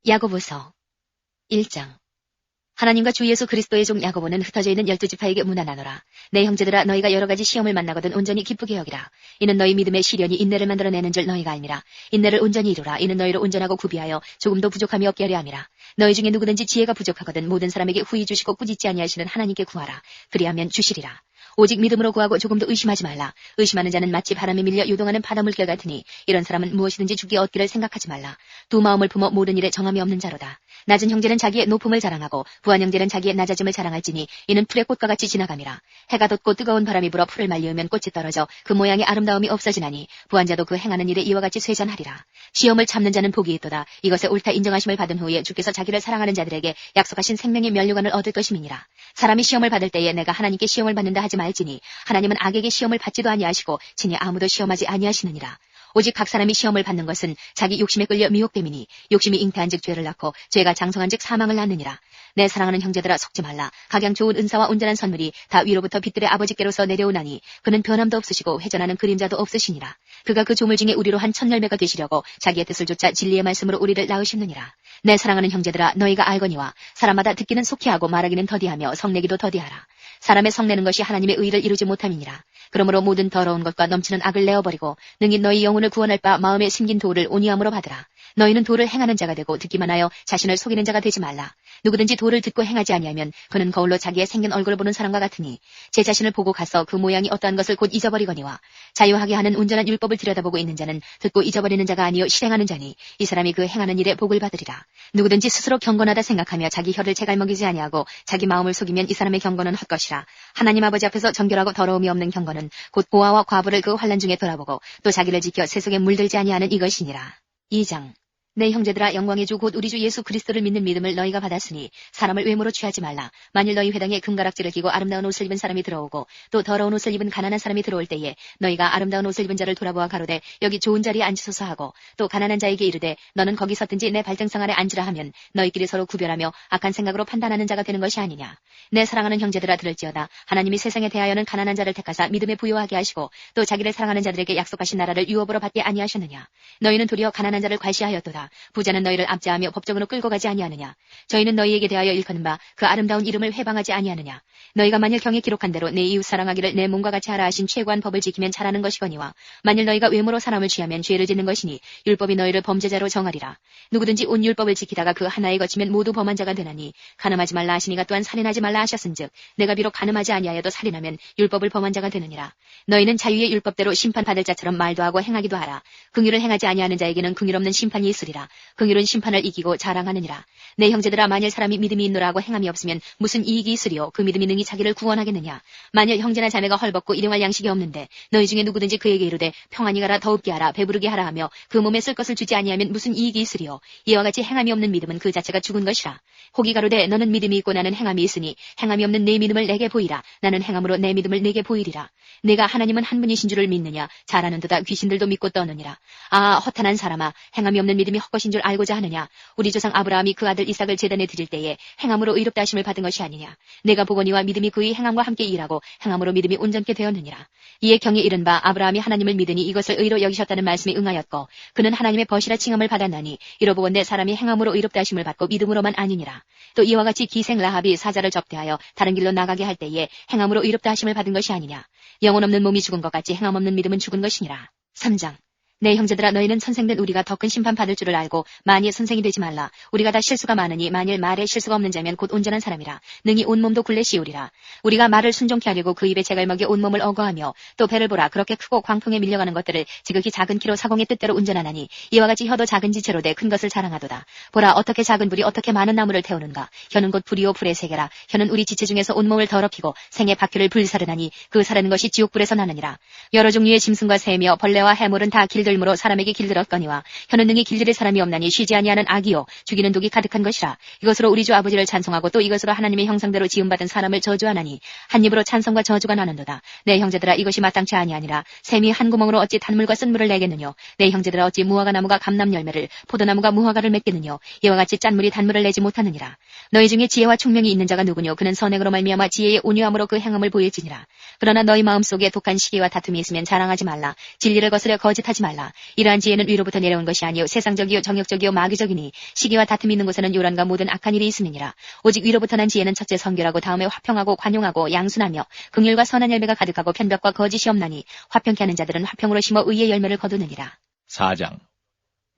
야고보서 1장. 하나님과 주 예수 그리스도의 종 야고보는 흩어져 있는 12지파에게 문안하노라. 내 형제들아, 너희가 여러 가지 시험을 만나거든 온전히 기쁘게 여기라. 이는 너희 믿음의 시련이 인내를 만들어내는 줄 너희가 알미라. 인내를 온전히 이루라. 이는 너희를 온전하고 구비하여 조금도 부족함이 없게 하려 함이라. 너희 중에 누구든지 지혜가 부족하거든 모든 사람에게 후히 주시고 꾸짖지 아니하시는 하나님께 구하라. 그리하면 주시리라. 오직 믿음으로 구하고 조금도 의심하지 말라. 의심하는 자는 마치 바람에 밀려 요동하는 바닷물결 같으니 이런 사람은 무엇이든지 주께 얻기를 생각하지 말라. 두 마음을 품어 모든 일에 정함이 없는 자로다. 낮은 형제는 자기의 높음을 자랑하고 부한 형제는 자기의 낮아짐을 자랑할지니 이는 풀의 꽃과 같이 지나감이라. 해가 돋고 뜨거운 바람이 불어 풀을 말리우면 꽃이 떨어져 그 모양의 아름다움이 없어지나니 부한 자도 그 행하는 일에 이와 같이 쇠잔하리라. 시험을 참는 자는 복이 있도다. 이것에 옳다 인정하심을 받은 후에 주께서 자기를 사랑하는 자들에게 약속하신 생명의 면류관을 얻을 것임이니라. 사람이 시험을 받을 때에 내가 하나님께 시험을 받는다 하지 말지니 하나님은 악에게 시험을 받지도 아니하시고 친히 아무도 시험하지 아니하시느니라. 오직 각 사람이 시험을 받는 것은 자기 욕심에 끌려 미혹됨이니 욕심이 잉태한즉 죄를 낳고 죄가 장성한즉 사망을 낳느니라. 내 사랑하는 형제들아, 속지 말라. 각양 좋은 은사와 온전한 선물이 다 위로부터 빛들의 아버지께로서 내려오나니 그는 변함도 없으시고 회전하는 그림자도 없으시니라. 그가 그 조물 중에 우리로 한 천 열매가 되시려고 자기의 뜻을 좇아 진리의 말씀으로 우리를 낳으셨느니라. 내 사랑하는 형제들아, 너희가 알거니와 사람마다 듣기는 속히 하고 말하기는 더디하며 성내기도 더디하라. 사람의 성내는 것이 하나님의 의를 이루지 못함이니라. 그러므로 모든 더러운 것과 넘치는 악을 내어버리고 능히 너희 영혼을 구원할 바 마음에 심긴 도를 온유함으로 받으라. 너희는 도를 행하는 자가 되고 듣기만 하여 자신을 속이는 자가 되지 말라. 누구든지 도를 듣고 행하지 아니하면 그는 거울로 자기의 생긴 얼굴을 보는 사람과 같으니 제 자신을 보고 가서 그 모양이 어떠한 것을 곧 잊어버리거니와 자유하게 하는 온전한 율법을 들여다보고 있는 자는 듣고 잊어버리는 자가 아니요 실행하는 자니 이 사람이 그 행하는 일에 복을 받으리라. 누구든지 스스로 경건하다 생각하며 자기 혀를 제갈먹이지 아니하고 자기 마음을 속이면 이 사람의 경건은 헛것이라. 하나님 아버지 앞에서 정결하고 더러움이 없는 경건은 곧 고아와 과부를 그 환난 중에 돌아보고 또 자기를 지켜 세속에 물들지 아니하는 이것이니라. 2장. 내 형제들아, 영광의 주 곧 우리 주 예수 그리스도를 믿는 믿음을 너희가 받았으니 사람을 외모로 취하지 말라. 만일 너희 회당에 금가락지를 끼고 아름다운 옷을 입은 사람이 들어오고 또 더러운 옷을 입은 가난한 사람이 들어올 때에 너희가 아름다운 옷을 입은 자를 돌아보아 가로되 여기 좋은 자리에 앉으소서 하고 또 가난한 자에게 이르되 너는 거기 섰든지 내 발등상 아래 앉으라 하면 너희끼리 서로 구별하며 악한 생각으로 판단하는 자가 되는 것이 아니냐. 내 사랑하는 형제들아, 들을지어다. 하나님이 세상에 대하여는 가난한 자를 택하사 믿음에 부요하게 하시고 또 자기를 사랑하는 자들에게 약속하신 나라를 유업으로 받게 아니하셨느냐. 너희는 도리어 가난한 자를 괄시하였도다. 부자는 너희를 압제하며 법정으로 끌고 가지 아니하느냐. 저희는 너희에게 대하여 일컫는 바 그 아름다운 이름을 회방하지 아니하느냐. 너희가 만일 경에 기록한 대로 내 이웃 사랑하기를 내 몸과 같이 하라 하신 최고한 법을 지키면 잘하는 것이거니와 만일 너희가 외모로 사람을 취하면 죄를 짓는 것이니 율법이 너희를 범죄자로 정하리라. 누구든지 온 율법을 지키다가 그 하나에 거치면 모두 범한 자가 되나니 간음하지 말라 하시니가 또한 살인하지 말라 하셨은즉 내가 비록 간음하지 아니하여도 살인하면 율법을 범한 자가 되느니라. 너희는 자유의 율법대로 심판받을 자처럼 말도 하고 행하기도 하라. 긍휼을 행하지 아니하는 자에게는 긍휼 없는 심판이 있으리라. 긍휼은 심판을 이기고 자랑하느니라. 내 형제들아, 만일 사람이 믿음이 있노라 하고 행함이 없으면 무슨 이익이 있으리요. 그 믿음이 능히 자기를 구원하겠느냐. 만일 형제나 자매가 헐벗고 일용할 양식이 없는데 너희 중에 누구든지 그에게 이르되 평안히 가라, 더웁게 하라, 배부르게 하라 하며 그 몸에 쓸 것을 주지 아니하면 무슨 이익이 있으리요. 이와 같이 행함이 없는 믿음은 그 자체가 죽은 것이라. 혹이 가로되 너는 믿음이 있고 나는 행함이 있으니 행함이 없는 내 믿음을 내게 보이라. 나는 행함으로 내 믿음을 내게 보이리라. 내가 하나님은 한 분이신 줄을 믿느냐. 잘 아는도다 귀신들도 믿고 떠느니라. 아, 허탄한 사람아, 행함이 없는 믿음이 헛것인 줄 알고자 하느냐. 우리 조상 아브라함이 그 아들 이삭을 제단에 드릴 때에 행함으로 의롭다 하심을 받은 것이 아니냐. 내가 보거니와 믿음이 그의 행함과 함께 일하고 행함으로 믿음이 온전케 되었느니라. 이에 경에 이른 바 아브라함이 하나님을 믿으니 이것을 의로 여기셨다는 말씀이 응하였고 그는 하나님의 벗이라 칭함을 받았나니 이로보건대 사람이 행함으로 의롭다 하심을 받고 믿음으로만 아니니라. 또 이와 같이 기생 라합이 사자를 접대하여 다른 길로 나가게 할 때에 행함으로 의롭다 하심을 받은 것이 아니냐. 영혼 없는 몸이 죽은 것 같이 행함 없는 믿음은 죽은 것이니라. 3장. 내 형제들아, 너희는 선생된 우리가 더 큰 심판 받을 줄을 알고 만일 선생이 되지 말라. 우리가 다 실수가 많으니 만일 말에 실수가 없는 자면 곧 온전한 사람이라. 능히 온몸도 굴레 씌우리라. 우리가 말을 순종케 하려고 그 입에 제갈먹여 온몸을 억어하며 또 배를 보라. 그렇게 크고 광풍에 밀려가는 것들을 지극히 작은 키로 사공의 뜻대로 운전하나니 이와 같이 혀도 작은 지체로 돼 큰 것을 자랑하도다. 보라, 어떻게 작은 불이 어떻게 많은 나무를 태우는가. 혀는 곧 불이요 불의 세계라. 혀는 우리 지체 중에서 온몸을 더럽히고 생의 바퀴를 불사르나니 그 사르는 것이 지옥불에서 나느니라. 여러 종류의 짐승과 새며 벌레와 해물은 다 길들므로 사람에게 길들었거니와 혀는 능히 길들일 사람이 없나니 쉬지 아니하는 악이요 죽이는 독이 가득한 것이라. 이것으로 우리 주 아버지를 찬송하고 또 이것으로 하나님의 형상대로 지음받은 사람을 저주하나니 한 입으로 찬송과 저주가 나는도다. 내 형제들아, 이것이 마땅치 아니하니라. 샘이 한 구멍으로 어찌 단물과 쓴물을 내겠느뇨. 내 형제들아, 어찌 무화과 나무가 감람 열매를 포도나무가 무화과를 맺겠느뇨. 이와 같이 짠물이 단물을 내지 못하느니라. 너희 중에 지혜와 총명이 있는 자가 누구뇨. 그는 선행으로 말미암아 지혜의 온유함으로 그 행함을 보일지니라. 그러나 너희 마음속에 독한 시기와 다툼이 있으면 자랑하지 말라. 진리를 거스려 거짓하지 말라. 말라. 이러한 지혜는 위로부터 내려온 것이 아니요 세상적이요 정욕적이요 마귀적이니 시기와 다툼이 있는 곳에는 요란과 모든 악한 일이 있음이니라. 오직 위로부터 난 지혜는 첫째 성결하고 다음에 화평하고 관용하고 양순하며 긍휼과 선한 열매가 가득하고 편벽과 거짓이 없나니 화평케 하는 자들은 화평으로 심어 의의 열매를 거두느니라. 4장.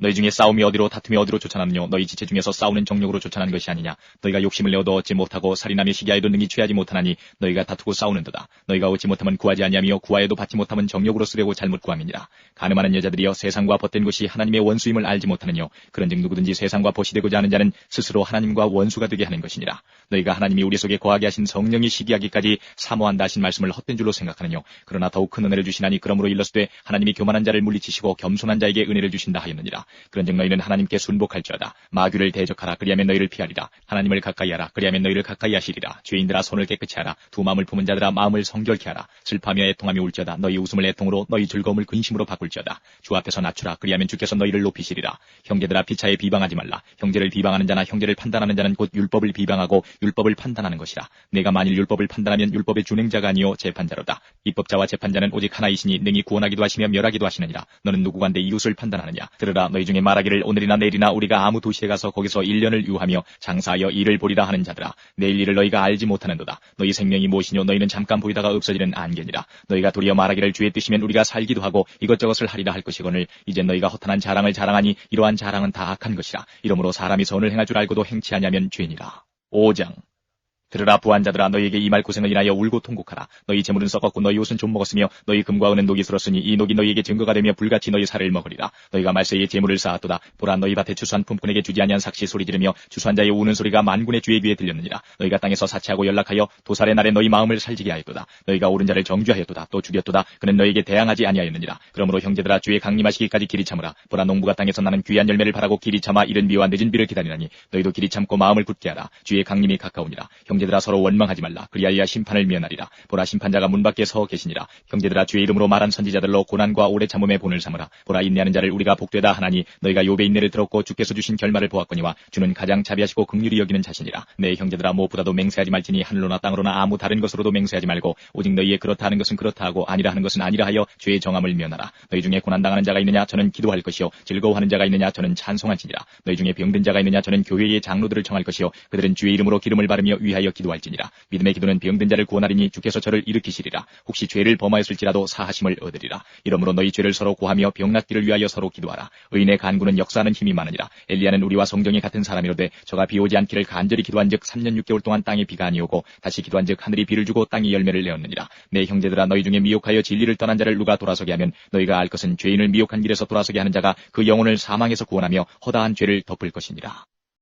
너희 중에 싸움이 어디로 다툼이 어디로 쫓아나느뇨. 너희 지체 중에서 싸우는 정욕으로 쫓아나는 것이 아니냐. 너희가 욕심을 내어도 얻지 못하고 살인하며 시기하여도 능히 취하지 못하나니 너희가 다투고 싸우는도다. 너희가 얻지 못하면 구하지 아니하며 구하여도 받지 못하면 정욕으로 쓰려고 잘못 구함이니라. 가늠하는 여자들이여 세상과 벗된 것이 하나님의 원수임을 알지 못하느뇨. 그런즉 누구든지 세상과 벗이 되고자 하는 자는 스스로 하나님과 원수가 되게 하는 것이니라. 너희가 하나님이 우리 속에 거하게 하신 성령이 시기하기까지 사모한다 하신 말씀을 헛된 줄로 생각하느뇨. 그러나 더욱 큰 은혜를 주시나니 그러므로 일렀으되 하나님이 교만한 자를 물리치시고 겸손한 자에게 은혜를 주신다 하였느니라. 그런즉 너희는 하나님께 순복할지어다. 마귀를 대적하라. 그리하면 너희를 피하리라. 하나님을 가까이하라. 그리하면 너희를 가까이 하시리라. 죄인들아 손을 깨끗이 하라. 두 마음을 품은 자들아 마음을 성결케 하라. 슬퍼하며 애통하며 울지어다. 너희 웃음을 애통으로 너희 즐거움을 근심으로 바꿀지어다. 주 앞에서 낮추라. 그리하면 주께서 너희를 높이시리라. 형제들아 피차에 비방하지 말라. 형제를 비방하는 자나 형제를 판단하는 자는 곧 율법을 비방하고 율법을 판단하는 것이라. 내가 만일 율법을 판단하면 율법의 준행자가 아니요 재판자로다. 입법자와 재판자는 오직 하나이시니 능히 구원하기도 하시며 멸하기도 하시느니라. 너는 누구간데 이웃을 판단하느냐. 들으라. 너희 중에 말하기를 오늘이나 내일이나 우리가 아무 도시에 가서 거기서 1년을 유하며 장사하여 일을 보리라 하는 자들아. 내일 일을 너희가 알지 못하는도다. 너희 생명이 무엇이뇨. 너희는 잠깐 보이다가 없어지는 안개니라. 너희가 도리어 말하기를 주의 뜻이면 우리가 살기도 하고 이것저것을 하리라 할 것이거늘 이제 너희가 허탄한 자랑을 자랑하니 이러한 자랑은 다 악한 것이라. 이러므로 사람이 선을 행할 줄 알고도 행치 아니하면 죄니라. 5장. 들으라 부한자들아 너희에게 이 말 고생을 인하여 울고 통곡하라. 너희 재물은 썩었고 너희 옷은 좀 먹었으며 너희 금과 은은 녹이 슬었으니 이 녹이 너희에게 증거가 되며 불같이 너희 살을 먹으리라. 너희가 말세에 재물을 쌓았도다. 보라 너희 밭에 추수한 품꾼에게 주지 아니한 삭시 소리 지르며 추수한 자의 우는 소리가 만군의 주의 귀에 들렸느니라. 너희가 땅에서 사치하고 연락하여 도살의 날에 너희 마음을 살지게 하였도다. 너희가 옳은 자를 정죄하였도다. 또 죽였도다. 그는 너희에게 대항하지 아니하였느니라. 그러므로 형제들아 주의 강림하시기까지 길이 참으라. 보라 농부가 땅에서 나는 귀한 열매를 바라고 길이 참아 이른 비와 늦은 비를 기다리나니 너희도 길이 참고 마음을 굳게 하라. 주의 강림이 가까우니라. 형제들아 서로 원망하지 말라. 그리하여 심판을 면하리라. 보라 심판자가 문 밖에 서 계시니라. 형제들아 주의 이름으로 말한 선지자들로 고난과 오래 참음의 본을 삼으라. 보라 인내하는 자를 우리가 복되다 하나니 너희가 욥의 인내를 들었고 주께서 주신 결말을 보았거니와 주는 가장 자비하시고 긍휼히 여기는 자신이라. 내 형제들아 무엇보다도 맹세하지 말지니 하늘로나 땅으로나 아무 다른 것으로도 맹세하지 말고 오직 너희의 그렇다 하는 것은 그렇다 하고 아니라 하는 것은 아니라 하여 죄의 정함을 면하라. 너희 중에 고난당하는 자가 있느냐 저는 기도할 것이요 즐거워하는 자가 있느냐 저는 찬송할지니라. 너희 중에 병든 자가 있느냐 저는 교회의 장로들을 청할 것이요 그들은 주의 이름으로 기름을 바르며 위하여 기도할지니라. 믿음의 기도는 병든 자를 구원하리니 주께서 저를 일으키시리라. 혹시 죄를 범하였을지라도 사하심을 얻으리라. 이러므로 너희 죄를 서로 고하며 병낫기를 위하여 서로 기도하라. 의인의 간구는 역사하는 힘이 많으니라. 엘리야는 우리와 성경이 같은 사람이로되 저가 비 오지 않기를 간절히 기도한즉 3년 6개월 동안 땅에 비가 아니오고 다시 기도한즉 하늘이 비를 주고 땅이 열매를 내었느니라. 내 형제들아 너희 중에 미혹하여 진리를 떠난 자를 누가 돌아서게 하면 너희가 알 것은 죄인을 미혹한 길에서 돌아서게 하는 자가 그 영혼을 사망에서 구원하며 허다한 죄를 덮을 것이니라.